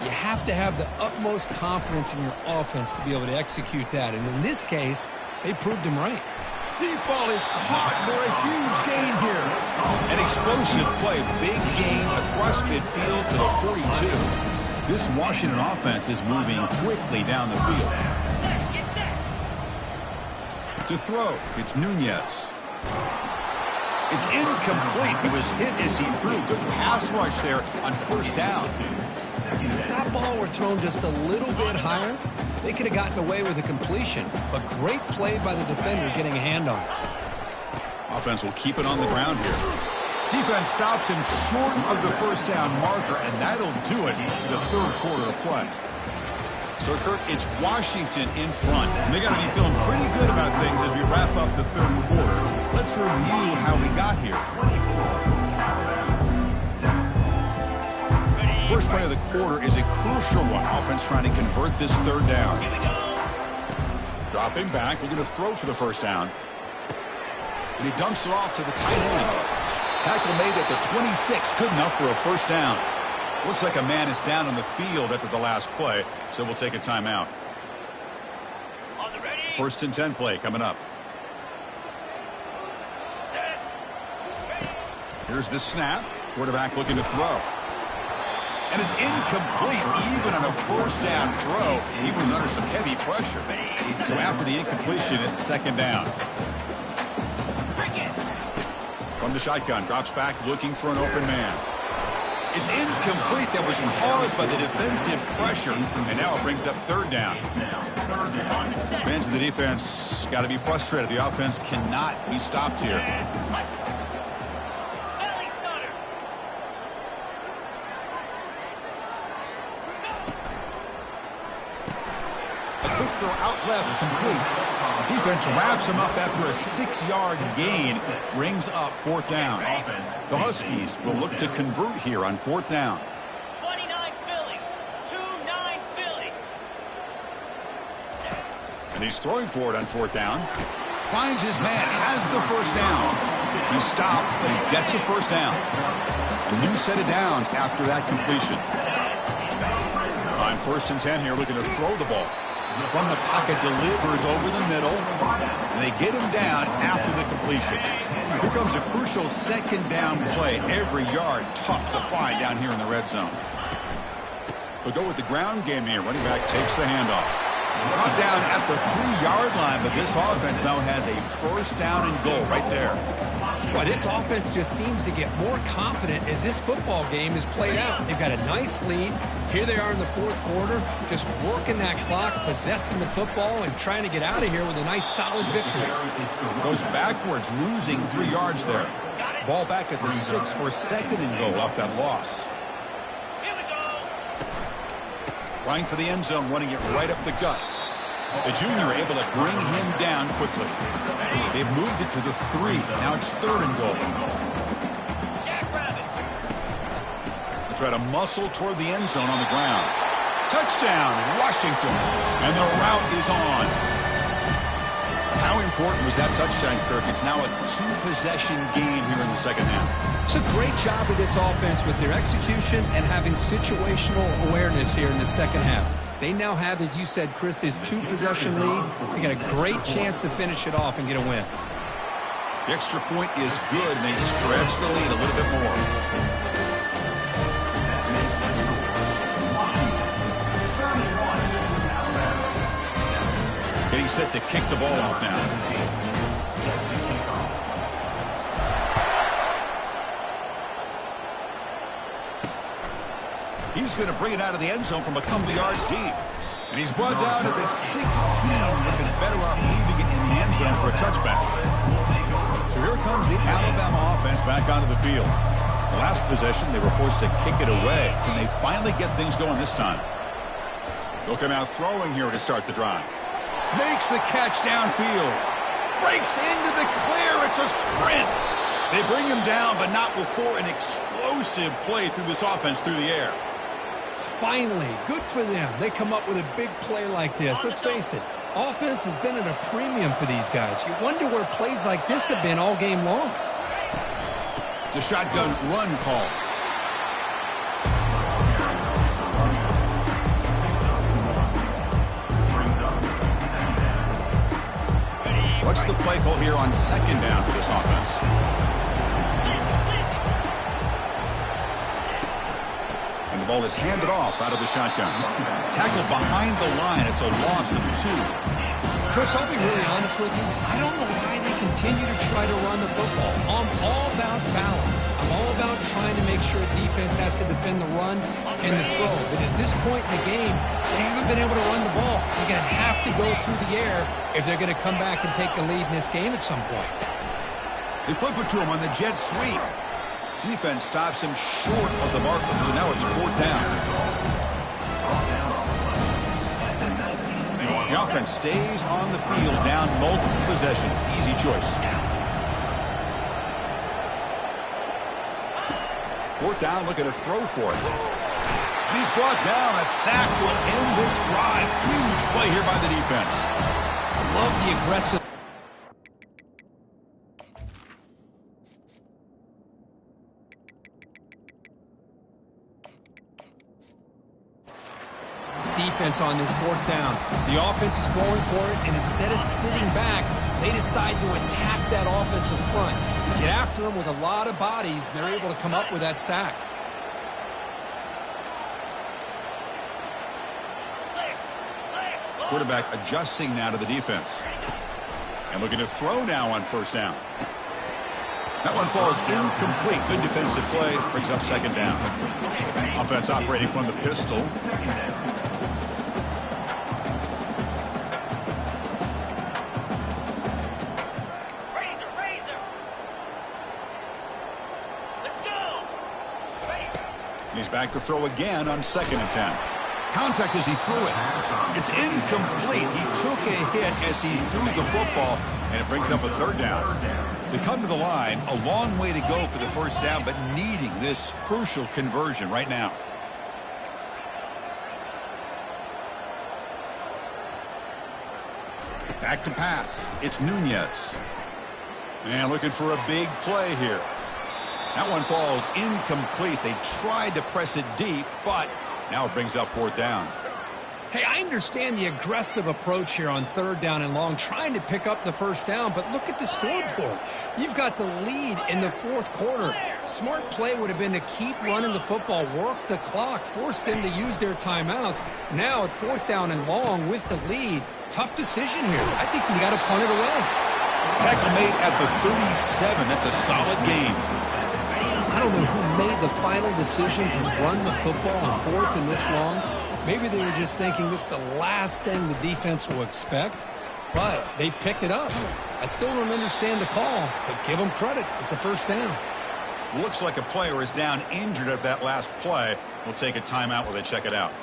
You have to have the utmost confidence in your offense to be able to execute that. And in this case, they proved him right. Deep ball is caught for a huge gain here. An explosive play. Big gain across midfield to the 42. This Washington offense is moving quickly down the field. To throw, it's Nunez. It's incomplete. He was hit as he threw. Good pass rush there on 1st down. If that ball were thrown just a little bit higher, they could have gotten away with a completion. But great play by the defender getting a hand on it. Offense will keep it on the ground here. Defense stops him short of the 1st down marker, and that'll do it for the 3rd quarter of play. So, Kurt, it's Washington in front. And they got to be feeling pretty good about things as we wrap up the 3rd quarter. Let's review how we got here. First play of the quarter is a crucial one. Offense trying to convert this 3rd down. Dropping back, looking to throw for the 1st down. And he dumps it off to the tight end. Tackle made at the 26, good enough for a 1st down. Looks like a man is down on the field after the last play, so we'll take a timeout. 1st and 10 play coming up. Here's the snap. Quarterback looking to throw. And it's incomplete even on a 1st down throw. He was under some heavy pressure. So after the incompletion, it's 2nd down. From the shotgun, drops back looking for an open man. It's incomplete. That was caused by the defensive pressure. And now it brings up 3rd down. Fans of the defense got to be frustrated. The offense cannot be stopped here. A quick throw out left, complete. Defense wraps him up after a 6-yard gain. Brings up 4th down. The Huskies will look to convert here on 4th down. 29 Philly. 2-9 Philly. And he's throwing for it on 4th down. Finds his man, has the 1st down. He stopped, but he gets a 1st down. A new set of downs after that completion. On 1st and 10 here, looking to throw the ball. From the pocket, delivers over the middle, and they get him down after the completion. Here comes a crucial 2nd down play. Every yard tough to find down here in the red zone. They'll go with the ground game here. Running back takes the handoff. Brought down at the 3-yard line, but this offense now has a first down and goal right there. Well, this offense just seems to get more confident as this football game is played out. They've got a nice lead. Here they are in the fourth quarter, just working that clock, possessing the football, and trying to get out of here with a nice, solid victory. Goes backwards, losing 3 yards there. Ball back at the 6 for second and goal off that loss. Here we go. Running for the end zone, running it right up the gut. The junior able to bring him down quickly. They've moved it to the 3. Now it's third and goal. Jackrabbit. They try to muscle toward the end zone on the ground. Touchdown, Washington. And the route is on. How important was that touchdown, Kirk? It's now a 2-possession game here in the second half. It's a great job of this offense with their execution and having situational awareness here in the second half. They now have, as you said, Chris, this 2-possession lead. They got a great chance to finish it off and get a win. The extra point is good, and they stretch the lead a little bit more. Getting set to kick the ball off now. He's going to bring it out of the end zone from a couple of yards deep. And he's brought down to the 16, looking better off leaving it in the end zone for a touchback. So here comes the Alabama offense back onto the field. The last possession, they were forced to kick it away. Can they finally get things going this time? They'll come out throwing here to start the drive. Makes the catch downfield. Breaks into the clear. It's a sprint. They bring him down, but not before an explosive play through this offense through the air. Finally, good for them. They come up with a big play like this. Let's face it, offense has been at a premium for these guys. You wonder where plays like this have been all game long. It's a shotgun run call. What's the play call here on second down for this offense? And the ball is handed off out of the shotgun. Tackled behind the line. It's a loss of 2. Chris, I'll be really honest with you. I don't know why they continue to try to run the football. I'm all about balance. I'm all about trying to make sure defense has to defend the run and the throw. But at this point in the game, they haven't been able to run the ball. They're going to have to go through the air if they're going to come back and take the lead in this game at some point. They flip it to him on the jet sweep. Defense stops him short of the marker, so now it's fourth down. The offense stays on the field, down multiple possessions. Easy choice. Fourth down, looking to throw for it. He's brought down. A sack will end this drive. Huge play here by the defense. Love the aggressive. Defense on this fourth down. The offense is going for it, and instead of sitting back, they decide to attack that offensive front. Get after them with a lot of bodies, and they're able to come up with that sack. Quarterback adjusting now to the defense. And looking to throw now on first down. That one falls incomplete. Good defensive play. Brings up second down. Offense operating from the pistol. He's back to throw again on second and 10. Contact as he threw it. It's incomplete. He took a hit as he threw the football, and it brings up a third down. They come to the line, a long way to go for the first down, but needing this crucial conversion right now. Back to pass. It's Nunez. And looking for a big play here. That one falls incomplete. They tried to press it deep, but now it brings up fourth down. Hey, I understand the aggressive approach here on 3rd down and long, trying to pick up the first down, but look at the scoreboard. You've got the lead in the 4th quarter. Smart play would have been to keep running the football, work the clock, force them to use their timeouts. Now at 4th down and long with the lead, tough decision here. I think you got to punt it away. Tackle made at the 37. That's a solid gain. I don't know who made the final decision to run the football on 4th and this long. Maybe they were just thinking this is the last thing the defense will expect, but they pick it up. I still don't understand the call, but give them credit. It's a first down. Looks like a player is down injured at that last play. We'll take a timeout while they check it out.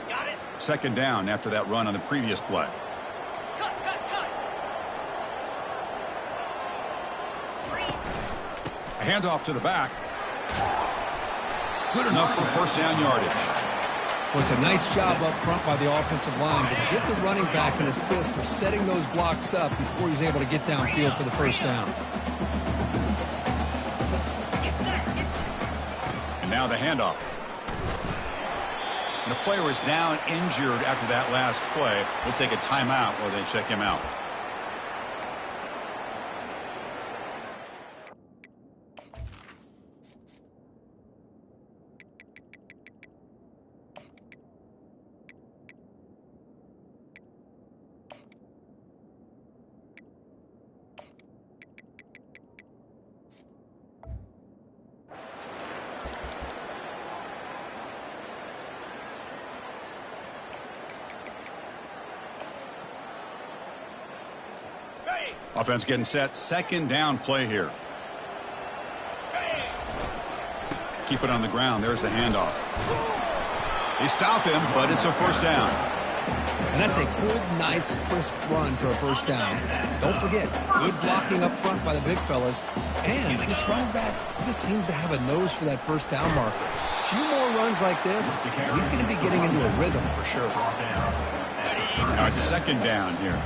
Got it. 2nd down after that run on the previous play. Cut. A handoff to the back. Good enough for first down yardage. Was a nice job up front by the offensive line, but give the running back an assist for setting those blocks up before he's able to get downfield for the first down. And now the handoff. And the player is down injured after that last play. We'll take a timeout while they check him out. Offense getting set. 2nd down play here. Keep it on the ground. There's the handoff. They stop him, but it's a first down. And that's a good, nice, crisp run for a first down. Don't forget, good blocking up front by the big fellas. And this running back just seems to have a nose for that first down marker. A few more runs like this, he's going to be getting into a rhythm for sure. Now it's 2nd down here.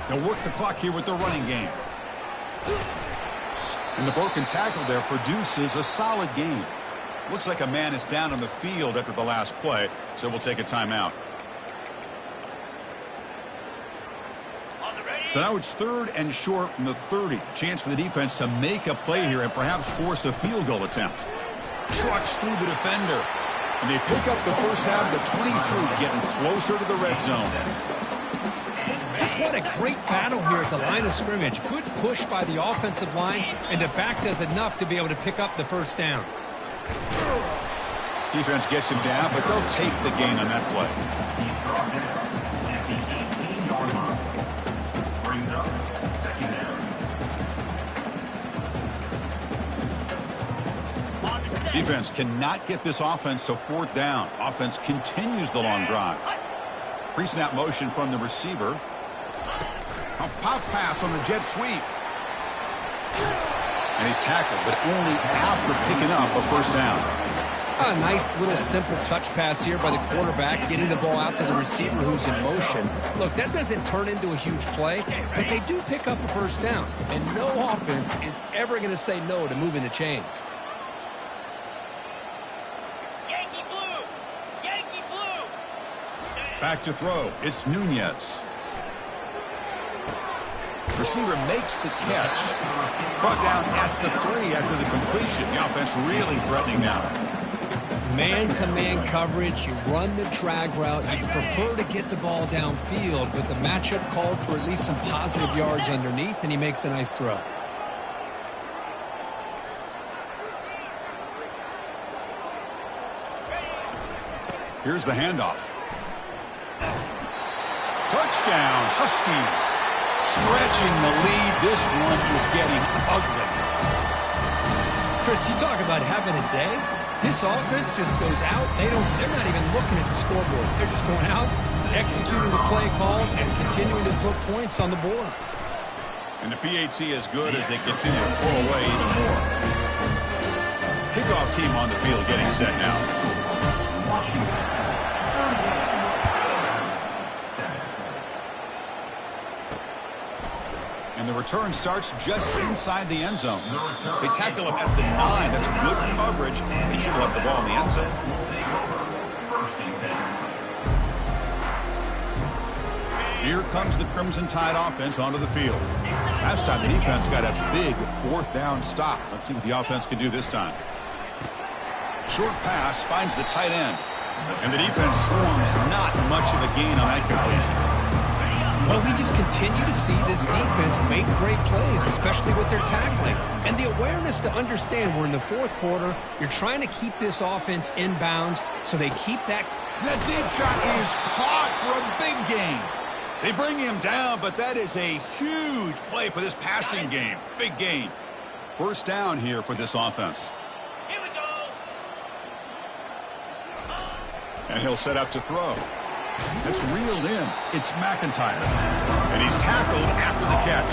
They'll work the clock here with their running game. And the broken tackle there produces a solid gain. Looks like a man is down on the field after the last play, so we'll take a timeout. So now it's 3rd and short from the 30. Chance for the defense to make a play here and perhaps force a field goal attempt. Trucks through the defender. And they pick up the first half of the 23, getting closer to the red zone. Just what a great battle here at the line of scrimmage. Good push by the offensive line, and the back does enough to be able to pick up the first down. Defense gets him down, but they'll take the gain on that play. Defense cannot get this offense to 4th down. Offense continues the long drive. Pre-snap motion from the receiver. A pop pass on the jet sweep. And he's tackled, but only after picking up a first down. A nice little simple touch pass here by the quarterback, getting the ball out to the receiver who's in motion. Look, that doesn't turn into a huge play, but they do pick up a first down. And no offense is ever going to say no to moving the chains. Yankee blue! Yankee blue! Back to throw. It's Nunez. Receiver makes the catch. Brought down at the 3 after the completion. The offense really threatening now. Man-to-man coverage, you run the drag route. You prefer to get the ball downfield, but the matchup called for at least some positive yards underneath, and he makes a nice throw. Here's the handoff. Touchdown, Huskies. Stretching the lead. This one is getting ugly. Chris, you talk about having a day. This offense just goes out. They're not even looking at the scoreboard. They're just going out, executing the play call, and continuing to put points on the board. And the PAT is good as they continue to pull away even more. Kickoff team on the field getting set now. And the return starts just inside the end zone. They tackle him at the 9. That's good coverage. They should have left the ball in the end zone. Here comes the Crimson Tide offense onto the field. Last time the defense got a big 4th down stop. Let's see what the offense can do this time. Short pass finds the tight end. And the defense swarms. Not much of a gain on that completion. Well, we just continue to see this defense make great plays, especially with their tackling. And the awareness to understand we're in the 4th quarter. You're trying to keep this offense in bounds so they keep that. That deep shot is caught for a big gain. They bring him down, but that is a huge play for this passing game. Big gain. 1st down here for this offense. Here we go. And he'll set up to throw. That's reeled in. It's McIntyre. And he's tackled after the catch.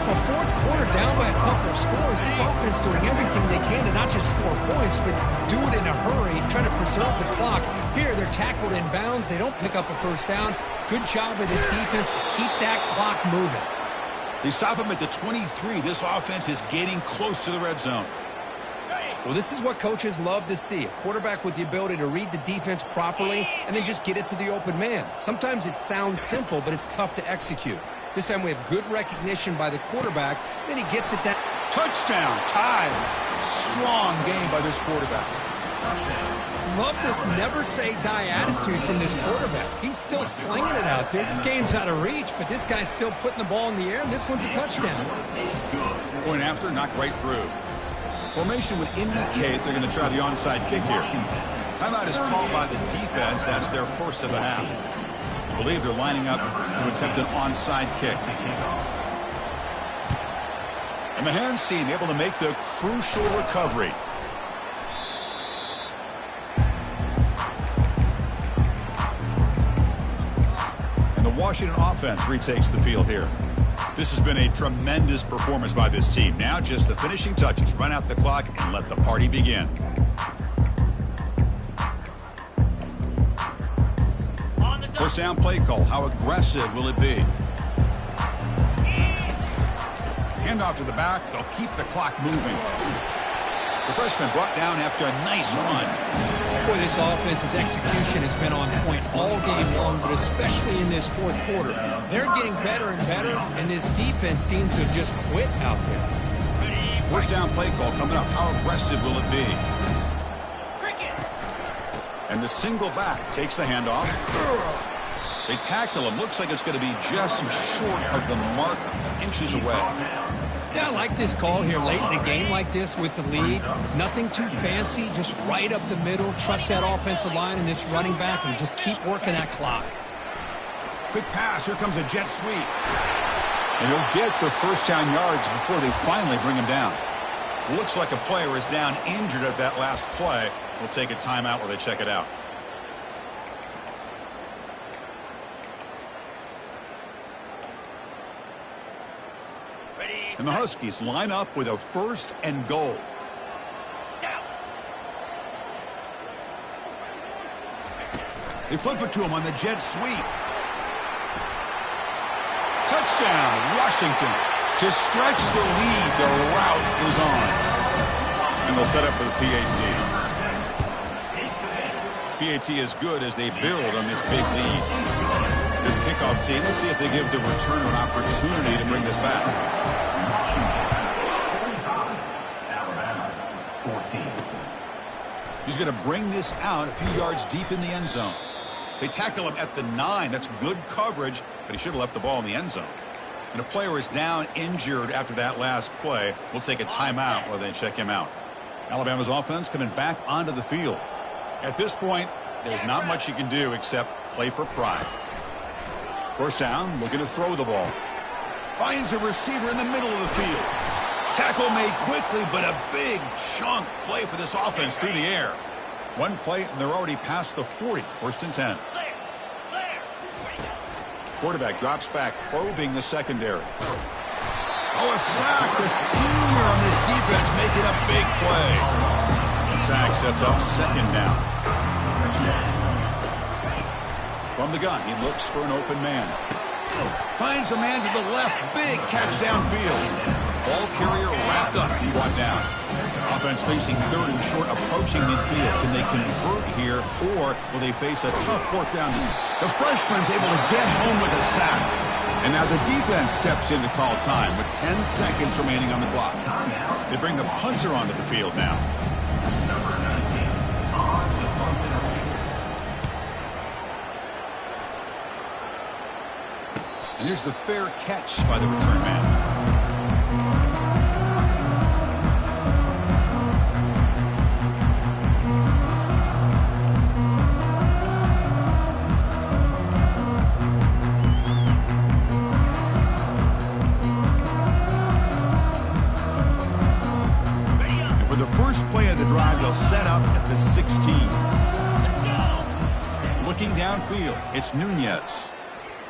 Well, 4th quarter down by a couple of scores. This offense doing everything they can to not just score points, but do it in a hurry, trying to preserve the clock. Here, they're tackled in bounds. They don't pick up a 1st down. Good job by this defense to keep that clock moving. They stop him at the 23. This offense is getting close to the red zone. Well, this is what coaches love to see. A quarterback with the ability to read the defense properly and then just get it to the open man. Sometimes it sounds simple, but it's tough to execute. This time we have good recognition by the quarterback. Then he gets it down. Touchdown, Tide. Strong game by this quarterback. Love this never-say-die attitude from this quarterback. He's still slinging it out there. This game's out of reach, but this guy's still putting the ball in the air, and this one's a touchdown. Point after, knocked right through. Formation would indicate they're going to try the onside kick here. Timeout is called by the defense. That's their 1st of the half. I believe they're lining up to attempt an onside kick. And the hands team able to make the crucial recovery. And the Washington offense retakes the field here. This has been a tremendous performance by this team. Now just the finishing touches. Run out the clock and let the party begin. First down play call. How aggressive will it be? Hand off to the back. They'll keep the clock moving. The freshman brought down after a nice run. Boy, this offense's execution has been on point all game long, but especially in this 4th quarter. They're getting better and better, and this defense seems to have just quit out there. First down play call coming up. How aggressive will it be? And the single back takes the handoff. They tackle him. Looks like it's going to be just short of the mark, inches away. Yeah, I like this call here late in the game like this with the lead. Nothing too fancy, just right up the middle. Trust that offensive line and this running back and just keep working that clock. Quick pass. Here comes a jet sweep. And he'll get the 1st down yards before they finally bring him down. Looks like a player is down injured at that last play. We'll take a timeout while they check it out. And the Huskies line up with a 1st and goal. They flip it to him on the jet sweep. Touchdown, Washington. To stretch the lead, the route is on. And they'll set up for the PAT. PAT is good as they build on this big lead. There's a kickoff team. Let's see if they give the returner an opportunity to bring this back. He's going to bring this out a few yards deep in the end zone. They tackle him at the 9. That's good coverage, but he should have left the ball in the end zone. And a player is down injured after that last play. We'll take a timeout while they check him out. Alabama's offense coming back onto the field. At this point, there's not much you can do except play for pride. First down, looking to throw the ball. Finds a receiver in the middle of the field. Tackle made quickly, but a big chunk play for this offense through the air. One play, and they're already past the 40. 1st and 10. Quarterback drops back, probing the secondary. Oh, a sack. The senior on this defense making a big play. The sack sets up 2nd down. From the gun, he looks for an open man. Finds a man to the left. Big catch downfield. Ball carrier wrapped up. He brought down. Offense facing third and short, approaching midfield. Can they convert here, or will they face a tough fourth down? The freshman's able to get home with a sack. And now the defense steps in to call time with 10 seconds remaining on the clock. They bring the punter onto the field now. And here's the fair catch by the return man. And for the first play of the drive, they'll set up at the 16. Looking downfield, it's Nunez.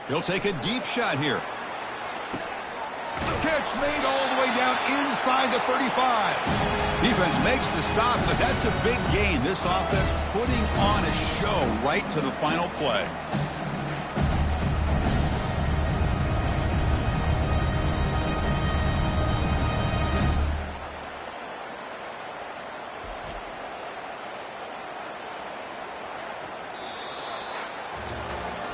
He'll take a deep shot here. Catch made all the way down inside the 35. Defense makes the stop, but that's a big gain. This offense putting on a show right to the final play.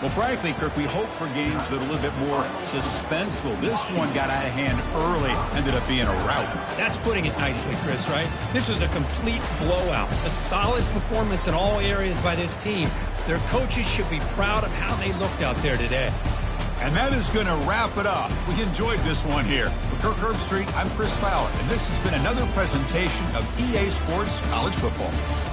Well, frankly, Kirk, we hope for games that are a little bit more suspenseful. This one got out of hand early, ended up being a rout. That's putting it nicely, Chris, right? This was a complete blowout. A solid performance in all areas by this team. Their coaches should be proud of how they looked out there today. And that is going to wrap it up. We enjoyed this one here. For Kirk Herbstreit, I'm Chris Fowler, and this has been another presentation of EA Sports College Football.